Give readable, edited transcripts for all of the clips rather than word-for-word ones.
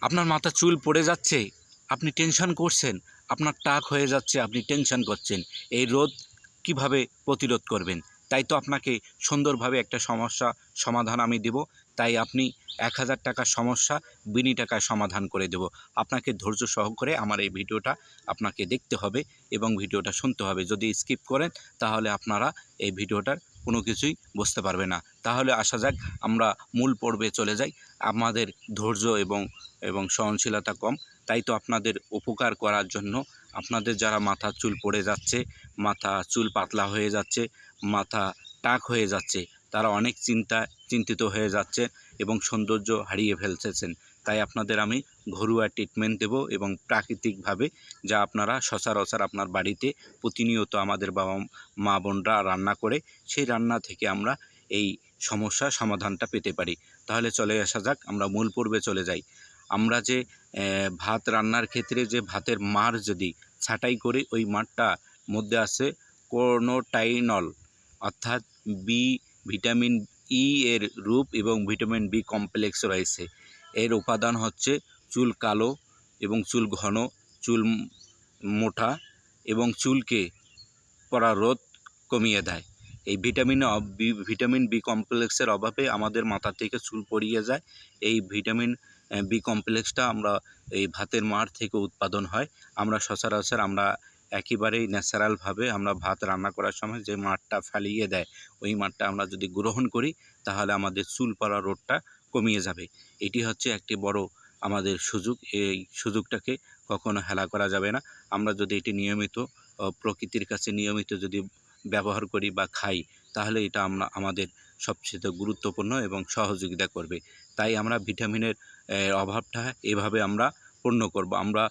আপনার মাথা চুল পড়ে যাচ্ছে, আপনি টেনশন করছেন, আপনার টাক হয়ে যাচ্ছে, আপনি টেনশন করছেন, এই রোদ কিভাবে প্রতিরোধ করবেন? তাই তো আপনাকে সুন্দরভাবে একটা সমস্যা সমাধান আমি দেব। তাই আপনি ১,০০০ টাকার সমস্যা বিনি টাকায় সমাধান করে দেব। আপনাকে ধৈর্য সহকারে আমার এই ভিডিওটা আপনাকে দেখতে হবে এবং ভিডিওটা শুনতে হবে। যদি স্কিপ করেন তাহলে আপনারা এই ভিডিওটার কোনো কিছুই বুঝতে পারবে না। তাহলে আসা যাক আমরা মূল পর্বে চলে যাই। আমাদের ধৈর্য এবং সহনশীলতা কম, তাই তো আপনাদের উপকার করার জন্য, আপনাদের যারা মাথার চুল পড়ে যাচ্ছে, মাথা চুল পাতলা হয়ে যাচ্ছে, মাথা টাক হয়ে যাচ্ছে, তারা অনেক চিন্তিত হয়ে যাচ্ছে এবং সৌন্দর্য হারিয়ে ফেলতেছেন। তাই আপনাদের আমি ঘরোয়া ট্রিটমেন্ট দেব এবং প্রাকৃতিকভাবে, যা আপনারা সচরাচর আপনার বাড়িতে প্রতিনিয়ত আমাদের বাবা মা বোনরা রান্না করে, সেই রান্না থেকে আমরা এই সমস্যার সমাধানটা পেতে পারি। তাহলে চলে আসা যাক, আমরা মূল পর্বে চলে যাই। আমরা যে ভাত রান্নার ক্ষেত্রে যে ভাতের মাড় যদি ছাঁটাই করি, ওই মাড়টার মধ্যে আছে কোনোটাইনল, অর্থাৎ ভিটামিন ই এর রূপ এবং ভিটামিন বি কমপ্লেক্স রয়েছে। এর উপাদান হচ্ছে চুল কালো এবং চুল ঘন, চুল মোটা এবং চুলকে পড়া রোদ কমিয়ে দেয়। এই ভিটামিন বি কমপ্লেক্সের অভাবে আমাদের মাথা থেকে চুল পড়িয়ে যায়। এই ভিটামিন বি কমপ্লেক্সটা আমরা এই ভাতের মাড় থেকে উৎপাদন হয়। আমরা সচরাচর আমরা একেবারেই ন্যাচারালভাবে আমরা ভাত রান্না করার সময় যে মাড়টা ফেলিয়ে দেয়, ওই মাড়টা আমরা যদি গ্রহণ করি তাহলে আমাদের চুল পড়া রোগটা কমিয়ে যাবে। এটি হচ্ছে একটি বড় আমাদের সুযোগ। এই সুযোগটাকে কখনো হেলা করা যাবে না। আমরা যদি এটি নিয়মিত প্রকৃতির কাছে নিয়মিত যদি ব্যবহার করি বা খাই, তাহলে এটা আমাদের সবচেয়ে গুরুত্বপূর্ণ এবং সহযোগিতা করবে। তাই আমরা ভিটামিনের অভাবটা এভাবে আমরা পূর্ণ করব। আমরা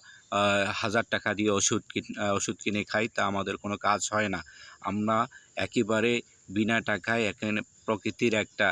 ১,০০০ টাকা দিয়ে ওষুধ কিনে খাই, তা আমাদের কোনো কাজ হয় না। আমরা একেবারে বিনা টাকায় এখানে প্রকৃতির একটা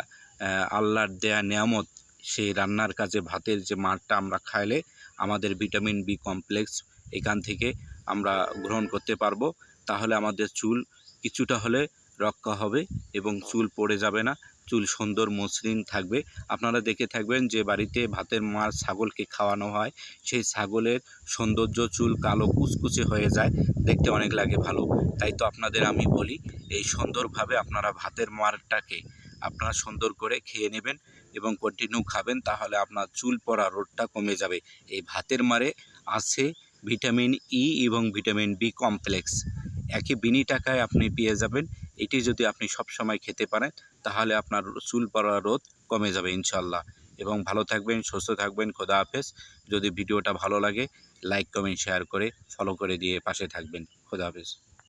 আল্লাহর দেয়া নেয়ামত, সেই রান্নার কাজে ভাতের যে মাড়টা আমরা খাইলে আমাদের ভিটামিন বি কমপ্লেক্স এখান থেকে আমরা গ্রহণ করতে পারবো। তাহলে আমাদের চুল কিছুটা হলে রক্ষা হবে এবং চুল পড়ে যাবে না, চুল সুন্দর মসৃণ থাকবে। আপনারা দেখে থাকবেন যে বাড়িতে ভাতের মাড় ছাগলকে খাওয়ানো হয়, সেই ছাগলের সৌন্দর্য চুল কালো কুচকুচে হয়ে যায়, দেখতে অনেক লাগে ভালো। তাই তো আপনাদের আমি বলি, এই সুন্দরভাবে আপনারা ভাতের মাড়টাকে আপনারা সুন্দর করে খেয়ে নেবেন এবং কন্টিনিউ খাবেন, তাহলে আপনার চুল পড়া রোগটা কমে যাবে। এই ভাতের মাড়ে আছে ভিটামিন ই এবং ভিটামিন বি কমপ্লেক্স, একই বিনি টাকায় আপনি পেয়ে যাবেন। এটি যদি আপনি সবসময় খেতে পারেন তাহলে আপনার চুল পড়া রোগ কমে যাবে ইনশাল্লাহ। এবং ভালো থাকবেন, সুস্থ থাকবেন। খোদা হাফেজ। যদি ভিডিওটা ভালো লাগে লাইক কমেন্ট শেয়ার করে ফলো করে দিয়ে পাশে থাকবেন। খোদা হাফেজ।